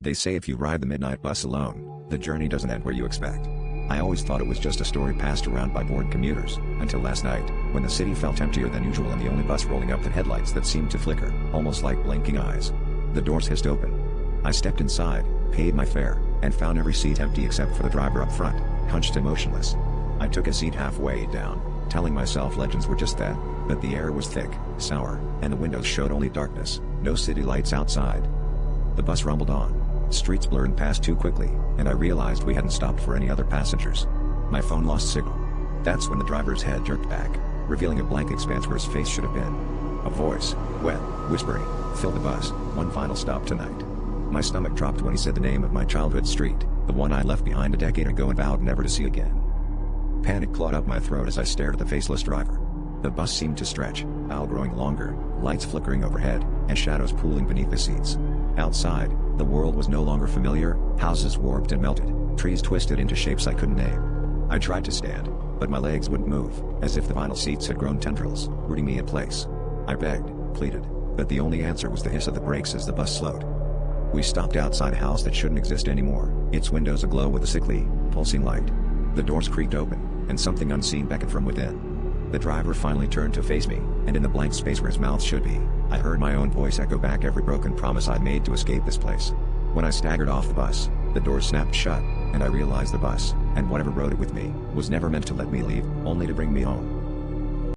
They say if you ride the midnight bus alone, the journey doesn't end where you expect. I always thought it was just a story passed around by bored commuters, until last night, when the city felt emptier than usual and the only bus rolling up had headlights that seemed to flicker, almost like blinking eyes. The doors hissed open. I stepped inside, paid my fare, and found every seat empty except for the driver up front, hunched and motionless. I took a seat halfway down, telling myself legends were just that, but the air was thick, sour, and the windows showed only darkness, no city lights outside. The bus rumbled on. Streets blurred past too quickly, and I realized we hadn't stopped for any other passengers. My phone lost signal. That's when the driver's head jerked back, revealing a blank expanse where his face should have been. A voice, wet, whispery, filled the bus. One final stop tonight. My stomach dropped when he said the name of my childhood street, the one I left behind a decade ago and vowed never to see again. Panic clawed up my throat as I stared at the faceless driver. The bus seemed to stretch, aisle growing longer, lights flickering overhead, and shadows pooling beneath the seats. Outside, the world was no longer familiar, houses warped and melted, trees twisted into shapes I couldn't name. I tried to stand, but my legs wouldn't move, as if the vinyl seats had grown tendrils, rooting me in place. I begged, pleaded, but the only answer was the hiss of the brakes as the bus slowed. We stopped outside a house that shouldn't exist anymore, its windows aglow with a sickly, pulsing light. The doors creaked open, and something unseen beckoned from within. The driver finally turned to face me, and in the blank space where his mouth should be, I heard my own voice echo back every broken promise I'd made to escape this place. When I staggered off the bus, the doors snapped shut, and I realized the bus, and whatever rode it with me, was never meant to let me leave, only to bring me home.